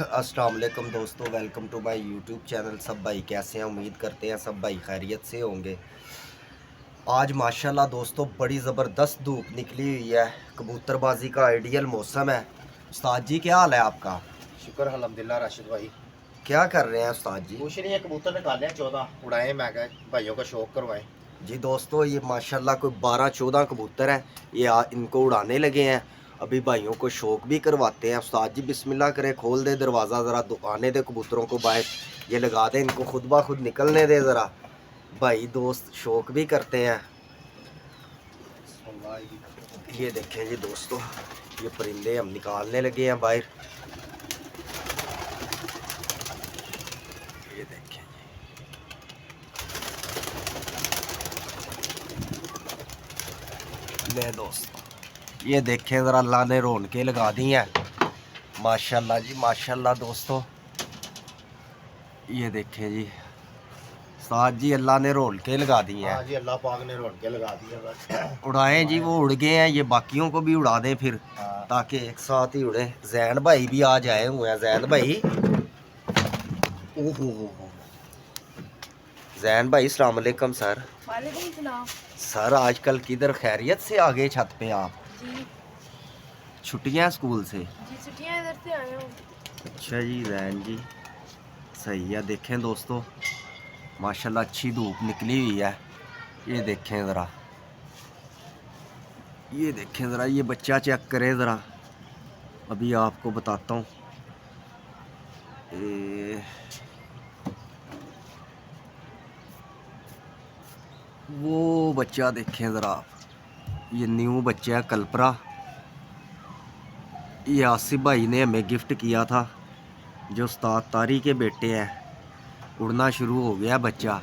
अस्सलाम वालेकुम दोस्तों, welcome to my YouTube channel. सब भाई कैसे हैं? उम्मीद करते हैं सब भाई खैरियत से होंगे। आज माशाल्लाह दोस्तों बड़ी ज़बरदस्त धूप निकली हुई है, कबूतरबाजी का आइडियल मौसम है। उस्ताद जी क्या हाल है आपका? शुक्र अल्हम्दुलिल्लाह राशिद भाई। क्या कर रहे हैं उस्ताद जी? कुछ नहीं है, कबूतर निकाले हैं 14 उड़ाए, मैं कहा भाइयों का शौक करवाएं। जी दोस्तों, ये माशाल्लाह कोई 12-14 कबूतर हैं। ये इनको उड़ाने लगे हैं। अभी भाइयों को शौक भी करवाते हैं। उस्ताद जी बिस्मिल्लाह करें, खोल दे दरवाज़ा, ज़रा आने दे कबूतरों को बाहर। ये लगा दे, इनको खुद ब खुद निकलने दे ज़रा। भाई दोस्त शौक भी करते हैं। ये देखें जी दोस्तों, ये परिंदे हम निकालने लगे हैं बाहर। ये देखें जी, ले दोस्तों, ये देखें ज़रा, अल्लाह ने रौनकें लगा दी हैं माशाल्लाह जी माशाल्लाह दोस्तों। ये देखें जी साथ जी, अल्लाह ने रौनकें लगा दी हैं। हाँ जी, अल्लाह पाक ने रौनकें लगा दी है बस। उड़ाएं जी, वो उड़ गए हैं, ये बाकियों को भी उड़ा दें फिर, हाँ। ताकि एक साथ ही उड़े। जैन भाई भी आज आए हुए हैं। जैन भाई, ओहो हो, जैन भाई अस्सलाम वालेकुम सर। वालेकुम सलाम। सर आजकल किधर खैरियत से आ गए छत पे आप? जी छुट्टियां स्कूल से? जी, छुट्टियां इधर से आए हूँ। अच्छा जी जैन जी, सही है। देखें दोस्तों माशाल्लाह अच्छी धूप निकली हुई है। ये देखें ज़रा, ये देखें ज़रा, ये बच्चा चेक करें ज़रा। अभी आपको बताता हूँ। वो बच्चा देखें ज़रा आप, ये न्यू बच्चा है कल्परा। ये आसिफ भाई ने हमें गिफ्ट किया था, जो उस्ताद तारी के बेटे हैं। उड़ना शुरू हो गया बच्चा।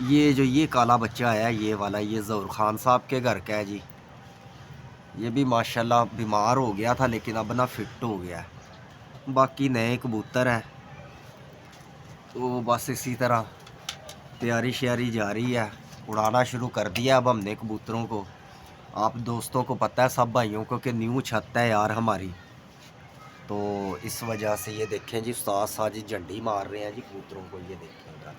ये काला बच्चा है, ये वाला, ये ज़हूर ख़ान साहब के घर का है जी। ये भी माशाल्लाह बीमार हो गया था, लेकिन अब ना फिट हो गया है। बाकी नए कबूतर हैं, तो बस इसी तरह तैयारी श्यारी जारी है। उड़ाना शुरू कर दिया अब हमने कबूतरों को। आप दोस्तों को पता है, सब भाइयों को, कि न्यू छत है यार हमारी, तो इस वजह से। ये देखें जी उस्ताद साहब जी झंडी मार रहे हैं जी कबूतरों को। ये देखें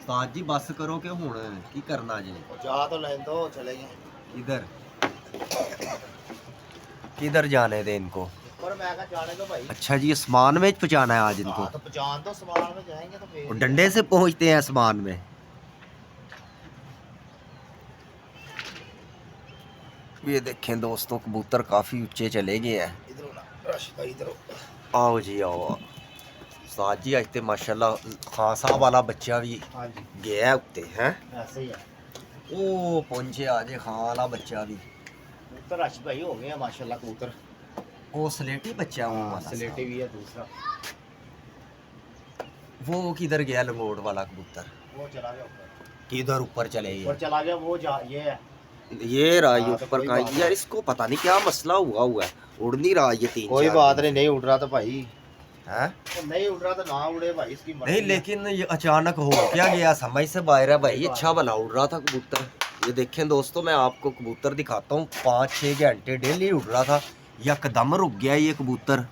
उस्ताद जी, बस करो कि हुण की करना जी? जा तो लें दो, चले गए इधर किधर जाने दे इनको? पर मैं कहा जाने दो भाई। अच्छा जी, आसमान में पहुंचाना है आज इनको? हाँ, तो पहचान दो, सवाल में जाएंगे तो फिर और डंडे से पहुंचते हैं आसमान में? ये देखें दोस्तों, कबूतर काफ़ी ऊंचे चले गए हैं। इधर हो ना राशिद भाई, इधर हो। आओ जी आओ। साथ जी आज तो माशाल्लाह खान साहब वाला बच्चा भी हाँ जी, गया उत्ते हैं। ऐसे ही है। ओ पहुंचे आज खान वाला बच्चा भी। कबूतर राशिद भाई हो गए हैं माशाल्लाह कबूतर। वो स्लेटी बच्चा वो वाला स्लेटी भी है दूसरा। वो किधर गया लंगोट वाला कबूतर? वो चला गया ऊपर। किधर ऊपर चले ऊपर गए? चला गया वो, जा ये है। ये रहा ये हाँ, तो ऊपर कोई का। बात यार इसको पता नहीं क्या मसला हुआ है, उड़ नहीं रहा ये 3-4 कोई बात दिन नहीं, नहीं उड़ रहा तो भाई। है। तो नहीं उड़ रहा तो ना उड़े भाई, इसकी मर्जी नहीं है। लेकिन ये अचानक हो क्या गया, समझ से बाहर है भाई। अच्छा भला उड़ रहा था कबूतर। ये देखें दोस्तों, मैं आपको कबूतर दिखाता हूँ। 5-6 घंटे डेली उड़ रहा था, यकदम रुक गया ये कबूतर।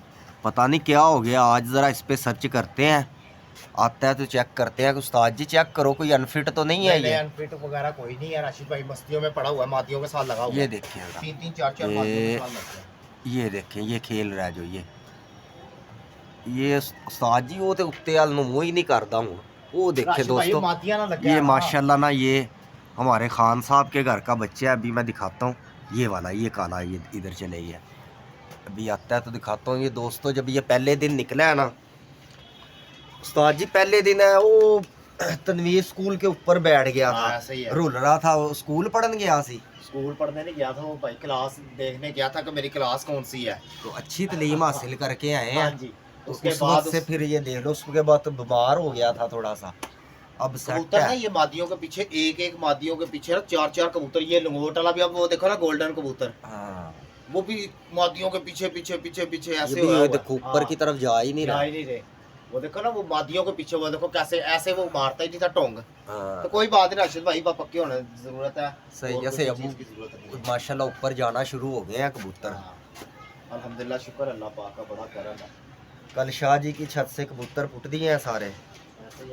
पता नहीं क्या हो गया। आज ज़रा इस पे सर्च करते हैं, आता है तो चेक करते हैं। उस्ताद जी चेक करो, कोई अनफिट तो नहीं है ये? अनफिट वगैरह कोई नहीं है राशिद भाई, मस्तियों में पड़ा हुआ है, मादियों के साथ लगा हुआ है। ये देखें ज़रा, 3-3 4-4 मादियों के साथ लगता है। ये देखें, ये खेल रहा है जो ये उस्ताद जी, वो तो उत्ते वाल नूं मूंह ही नहीं करदा हूँ। वो देखे राशिद भाई, दोस्तों, मादियां ना लगे ये हैं ना। माशाल्लाह ना, ये हमारे खान साहब के घर का बच्चा है। अभी मैं दिखाता हूँ, ये वाला, ये काला, ये इधर चले गया। अभी आता है तो दिखाता हूँ। ये दोस्तों जब ये पहले दिन निकला है ना उस्ताद जी, पहले दिन है वो तनवीर स्कूल के ऊपर बैठ गया हाँ, था, ऐसे ही है। रुल रहा था। वो स्कूल पढ़न गया सी। स्कूल पढ़ने नहीं गया था वो भाई, क्लास देखने गया था कि मेरी क्लास कौन सी है। तो अच्छी तालीम हासिल करके आए हाँ हैं। जी। तो उसके उस बाद वक्त से फिर ये देख लो, उसके बाद तो बीमार हो गया था थोड़ा सा, अब सेट कबूतर ना, है। ये मादियों के पीछे एक मादियों के पीछे ना 4-4 कबूतर। ये लंगोट वाला भी, अब वो देखो ना गोल्डन कबूतर, हाँ, वो भी मादियों के पीछे पीछे पीछे पीछे ये ऐसे भी हुआ ये हुआ देखो है। ऊपर की तरफ जा ही नहीं जा रहा। ही नहीं रहे। वो देखो ना, वो मादियों के पीछे, वो देखो कैसे ऐसे वो मारता ही नहीं था टोंग। हाँ, तो कोई बात नहीं राशिद भाई, पक्के होने की जरूरत है। सही और जैसे कोई अब चीज़ की जरूरत नहीं है। माशाल्लाह ऊपर जाना शुरू हो गए हैं कबूतर। हाँ, अल्हम्दुलिल्लाह, शुक्र अल्लाह पाक का, बड़ा करम है। कल शाह जी की छत से कबूतर फुट दिए हैं सारे ऐसे ही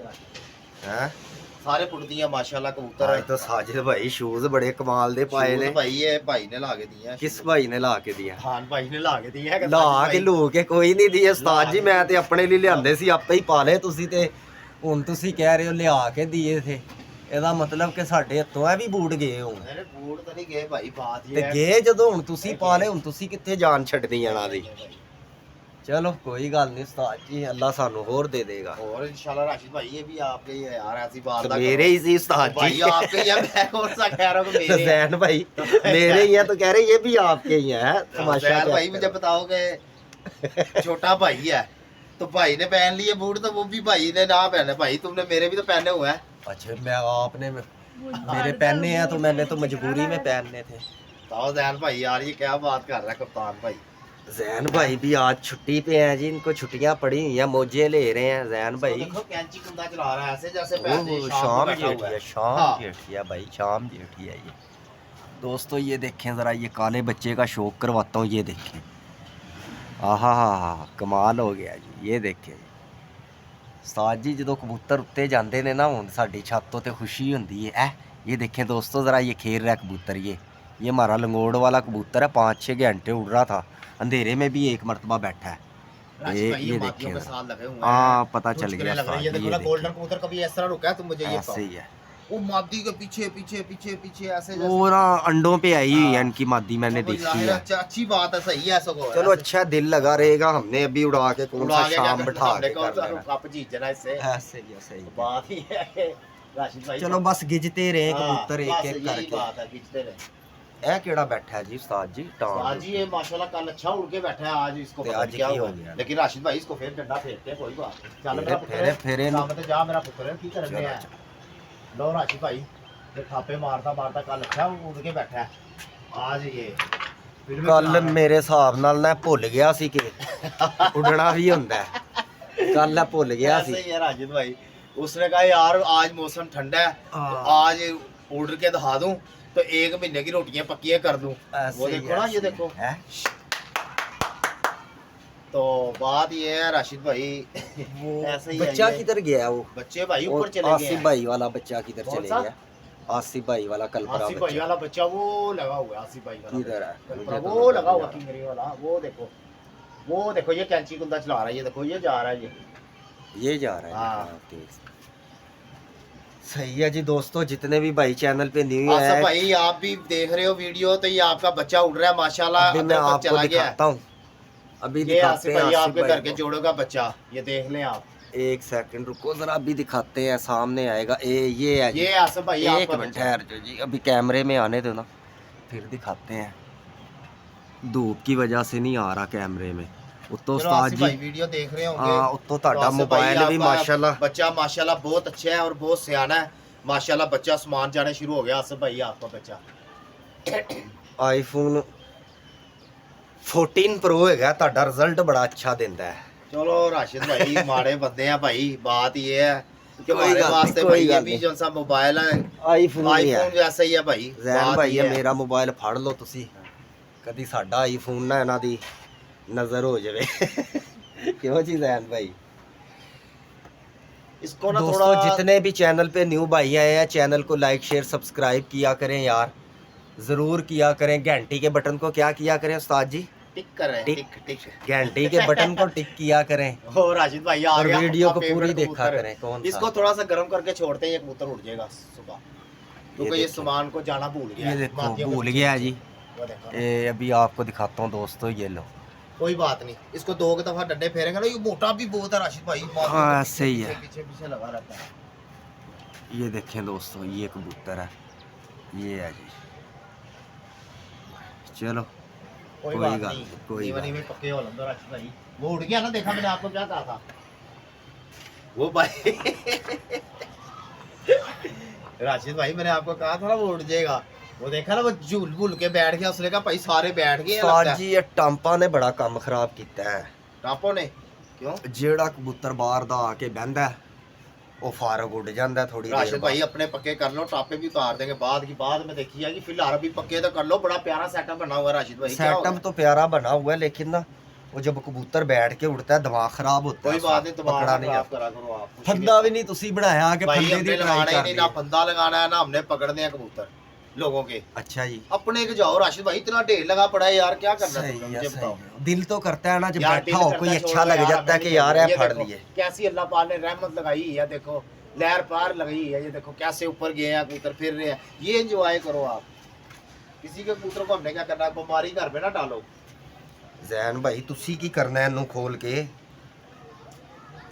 हैं। सारे फुट दिए माशाल्लाह कबूतर। आज तो साजिद भाई शूज बड़े कमाल दे पाए ने। भाई ये भाई ने ला के दिए हैं। किस भाई ने ला के दिए? खान भाई ने ला के दिए हैं। ਲਾ ਕੇ ਲੂ ਕੇ ਕੋਈ ਨਹੀਂ ਦੀ ਉਸਤਾਦ ਜੀ, ਮੈਂ ਤੇ ਆਪਣੇ ਲਈ ਲਿਆਂਦੇ ਸੀ, ਆਪੇ ਹੀ ਪਾ ਲਏ ਤੁਸੀਂ ਤੇ ਹੁਣ ਤੁਸੀਂ ਕਹਿ ਰਹੇ ਹੋ ਲਿਆ ਕੇ ਦੀਏ ਥੇ। ਇਹਦਾ ਮਤਲਬ ਕਿ ਸਾਡੇ ਹੱਥੋਂ ਇਹ ਵੀ ਬੂਟ ਗਏ ਹੁਣ ਮੇਰੇ ਬੂਟ ਤਾਂ ਨਹੀਂ ਗਏ ਭਾਈ, ਬਾਤ ਇਹ ਤੇ ਹੈ। ਗਏ ਜਦੋਂ ਹੁਣ ਤੁਸੀਂ ਪਾ ਲਏ, ਹੁਣ ਤੁਸੀਂ ਕਿੱਥੇ ਜਾਨ ਛੱਡਣੀ ਜਾਣਾ ਦੀ। चलो कोई गल नहीं उस्ताद जी, अल्लाह सानू होर दे देगा। और इंशाल्लाह राशिद भाई ये भी आपके ही है यार, ऐसी बात तो ना मेरे करो। ही सी उस्ताद भाई जी। आपके ही है, मैं कौन सा कह रहा हूँ कि मेरे हैं। जैन भाई मेरे ही है तो कह रहे ये भी आपके ही है। तमाशा जैन क्या भाई मुझे करो। बताओ कि छोटा भाई है तो भाई ने पहन लिए बूट, तो वो भी भाई ने ना पहने। भाई तुमने मेरे भी तो पहने हुए हैं। अच्छा मैं आपने मेरे पहनने हैं तो मैंने तो मजबूरी में पहनने थे। बताओ जैन भाई यार ये क्या बात कर रहा है कप्तान भाई। जैन भाई भी आज छुट्टी पे हैं जी, इनको छुट्टियां पड़ी हुई हैं, मौजे ले रहे हैं जैन भाई। देखो कैंची कुंदा चला रहा है ऐसे जैसे ओह, पैसे शाम बैठा हुआ जेठी है, है। शाम हाँ। जेठी है भाई, शाम जेठी है ये। दोस्तों ये देखें ज़रा, ये काले बच्चे का शौक करवाता हूँ, ये देखें। आहा हा कमाल हो गया जी, ये देखें उस्ताद जी जो कबूतर उत्ते जाते ने ना हुण साडी छत तो खुशी होंदी है। ये देखें दोस्तों ज़रा, ये खेल रहा है कबूतर। ये हमारा लंगोड़ वाला कबूतर है, 5-6 घंटे उड़ रहा था, अंधेरे में भी एक मरतबा बैठा है। राशिद भाई, ये मातियों देखें के ज़रा। साथ लगे हुए हैं। हाँ पता कुछ चल कितने गया लग रहे हैं। ये उस्ताद जी, देखो ना ये गोल्डन देखें। कबूतर कभी इस तरह रुका है तो मुझे ये ऐसे ही है वो मादी के पीछे पीछे पीछे पीछे ऐसे जैसे। वो ना अंडों पे आई हुई है हाँ। इनकी मादी, मैंने तो देखी जाहिर है। अच्छा अच्छी बात है, सही है सगो। चलो अच्छा दिल लगा रहेगा, हमने अभी उड़ा के कौन सा शाम बिठा के कर लेना। कप जीतना इससे ऐसे ही है, सही है। बात ही है राशिद भाई। चलो बस गिजते रहे हाँ, कबूतर एक बस एक यही करके। बात है, खींचते रहे। ए केड़ा बैठा है जी उस्ताद जी? टांग आज ये माशाल्लाह कल अच्छा उड़ के बैठा है, आज इसको ते पता आज नहीं क्या की हुआ हो गया। लेकिन राशिद भाई इसको फिर डंडा फेरते हैं, कोई बात नहीं। चल मेरा फेरे फेरे काम पे जा, मेरा पुत्र की कर रहे चलो, हैं। लो राशिद भाई ये थापे मारता मारता कल अच्छा उड़ के बैठा है, आज ये फिर भी कल बना रहा है। मेरे हिसाब नाल ना भुल गया सी कि उड़ना भी हुंदा है। कल ना भुल गया ऐसे सी। ही है राशिद भाई, उसने कहा यार आज मौसम ठंडा है तो आज उड़ के दिखा दूं तो 1 महीने की रोटियां पक्कियां कर दूं। ऐसे वो ही देखो ना, ये ऐसे ही देखो। है। तो बात ये है राशिद भाई वो ऐसे ही है बच्चा ये। किधर गया वो? बच्चे भाई ऊपर और चले गए आसिफ हैं। भाई वाला बच्चा किधर कौन चले सा? गया? आसिफ भाई वाला कलपरा आसिफ भाई बच्चा वाला बच्चा वो लगा हुआ है, आसिफ भाई वाला किधर है? कल्पना, मुझे तो वो नजर लगा नहीं हुआ आ रहा। किंगरी वाला। वो देखो ये कैंची कुंदा चला रहा है, ये देखो ये जा रहा है ये जा रहा है। हाँ। हाँ, तेज। सही है जी दोस्तों, जितने भी भाई चैनल पे न्यू आसिफ है, भाई आप भी देख रहे हो वीडियो तो ये आपका बच्चा उड़ रहा है माशाल्लाह, अभी मैं अंदर तक आपको चला गया है। दिखाता हूँ। अभी ये दिखाते आसिफ हैं भाई आसिफ आपके भाई घर के को। जोड़ों का बच्चा, ये देख लें आप। एक सेकंड रुको जरा, अभी दिखाते हैं, सामने आएगा। ये है जी। ये आसिफ भाई एक आपका मिनट बच्चा। ठहर जाओ जी, अभी कैमरे में आने दो ना, फिर दिखाते हैं। धूप की वजह से नहीं आ रहा कैमरे में। उत्तो चलो उस्ताद आसिफ भाई जी, वीडियो देख रहे होंगे। हाँ उत्तो तो ਤੁਹਾਡਾ आसिफ भाई मोबाइल भी आपका माशाल्लाह बच्चा माशाल्लाह बहुत अच्छा है और बहुत सियाना है माशाल्लाह। बच्चा आसमान जाने शुरू हो गया। आसिफ भाई आपका बच्चा आईफोन 14 प्रो हैगा, ਤੁਹਾਡਾ ਰਿਜ਼ਲਟ ਬੜਾ ਅੱਛਾ ਦਿੰਦਾ ਹੈ। चलो राशिद भाई माड़े बंदे हैं भाई, बात ये है कि कोई हमारे गल वास्ते नहीं, भाई कोई ये गल भी नहीं। जो सा मोबाइल है ਆਈਫੋਨ ਨਹੀਂ ਹੈ। आईफोन वैसा ही है भाई। ਜ਼ੈਨ बात ਭਾਈ ये ਇਹ है। ਮੇਰਾ ਮੋਬਾਈਲ ਫੜ ਲਓ ਤੁਸੀਂ, ਕਦੀ ਸਾਡਾ ਆਈਫੋਨ ਨਾ ਇਹਨਾਂ ਦੀ ਨਜ਼ਰ ਹੋ ਜਾਵੇ। क्यों जी जैन भाई? इसको ना दोस्तों थोड़ा जितने भी चैनल पे न्यू भाई आए हैं, चैनल को लाइक शेयर सब्सक्राइब किया करें यार, ज़रूर किया करें। घंटी के बटन को क्या किया करें उस्ताद जी? टिक कर रहे हैं, टिक। टिक टिक। घंटी के बटन को टिक किया करें ओ राशिद भाई आ और गया, वीडियो आपका को पूरी favorite देखा कबूतर है। करें। कौन इसको सा? थोड़ा सा गर्म करके छोड़ते हैं, ये कबूतर उड़ जाएगा सुबह, क्योंकि ये देखिए। सामान को जाना भूल गया ये है। देखो मातियों के भूल पीछे। गया जी। वो देखो। ये अभी आपको दिखाता हूँ दोस्तों, ये लो। कोई बात नहीं, इसको 2 दफा डंडे फेरेंगे ना, ये मोटा भी बहुत है राशिद भाई। मातियों हाँ, के ऐसे ही है। पीछे पीछे लगा रहता है। ये देखें दोस्तों, ये कबूतर है, ये है जी। चलो कोई कोई बात गल नहीं, नहीं, कोई जीवन गल में पक्के हो लंदो राशिद भाई। वो उड़ गया ना, देखा मैंने आपको क्या कहा था वो भाई। राशिद भाई मैंने आपको कहा था ना वो उड़ जाएगा, वो देखा ना वो झूल भूल के बैठ गया। उसने कहा भाई सारे बैठ गए लगता उस्ताद है। जी ये टांपा ने बड़ा काम खराब किया है। टापो ने क्यों? ਜਿਹੜਾ ਕਬੂਤਰ ਬਾਹਰ ਦਾ ਆ ਕੇ ਬਹਿੰਦਾ ਉਹ ਫਾਰਗ ਉੱਡ ਜਾਂਦਾ ਥੋੜੀ ਦੇਰ राशिद भाई ਬਾਅਦ। अपने पक्के कर लो, टापे भी उतार देंगे बाद की बात में। देखी है कि फिलहाल अभी पक्के तो कर लो, बड़ा प्यारा सेटअप बना हुआ है राशिद भाई। क्या होगा? सेटअप तो प्यारा बना हुआ है, लेकिन ना वो जब कबूतर बैठ के उड़ता है दिमाग खराब होता कोई है बात नहीं, पकड़ा दिमाग नहीं खराब आता। करा करो आप। फंदा भी नहीं तुसी बनाया कि भाई फंदे हमने दी ट्राई लगाना ही कर नहीं, ली ना फंदा लगाना है ना हमने पकड़ने हैं कबूतर लोगों के। अच्छा जी अपने के जाओ राशिद भाई, इतना ढेर लगा पड़ा है यार, क्या करना है सही तुमने है, मुझे सही बताओ है। दिल तो करता है ना जब यार, बैठा दिल हो करता कोई है, अच्छा छोड़ो लग यार, जाता है हमें कि यार नहीं है चाहिए। फाड़ देखो, लिए। कैसी अल्लाह पाक ने रहमत लगाई है, देखो लहर पार लगाई है, ये देखो कैसे ऊपर गए हैं कबूतर, फिर रहे हैं, ये एंजॉय करो आप। किसी के कबूतर को हमने क्या करना है, बीमारी घर में ना डालो। जैन भाई तुसी की करना है इनू खोल के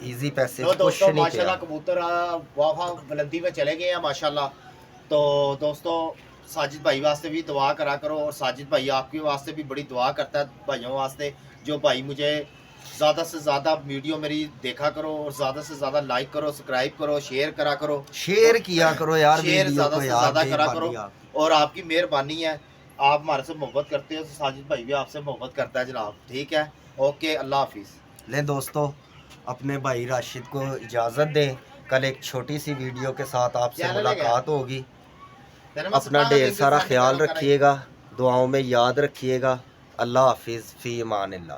इजी पैसे तो कुछ दोस्तों नहीं माशाल्लाह पिया। कबूतर वाह बुलंदी में चले गए हैं माशाल्लाह। तो दोस्तों साजिद भाई वास्ते भी दुआ करा करो, और साजिद भाई आपके वास्ते भी बड़ी दुआ करता है, भाइयों वास्ते। जो भाई मुझे ज़्यादा से ज़्यादा वीडियो मेरी देखा करो, और ज़्यादा से ज़्यादा लाइक करो, सब्सक्राइब करो, शेयर करा करो, शेयर किया करो यार शेयर वीडियो ज़्यादा को से यार, ज़्यादा करा मेहरबानी करो। आप। और आपकी मेहरबानी है, आप हमारे से मोहब्बत करते हो तो साजिद भाई भी आपसे मोहब्बत करता है जनाब। ठीक है, ओके, अल्लाह हाफिज़। ले दोस्तों अपने भाई राशिद को इजाज़त दें, कल एक छोटी सी वीडियो के साथ आपसे चैनल है मुलाकात होगी। तेरे में अपना सत्ता ढेर दिल के सारा साथ ख्याल निकालो करा ही। रखिएगा, दुआओं में याद रखिएगा। अल्लाह हाफिज़, फ़ी अमान अल्लाह।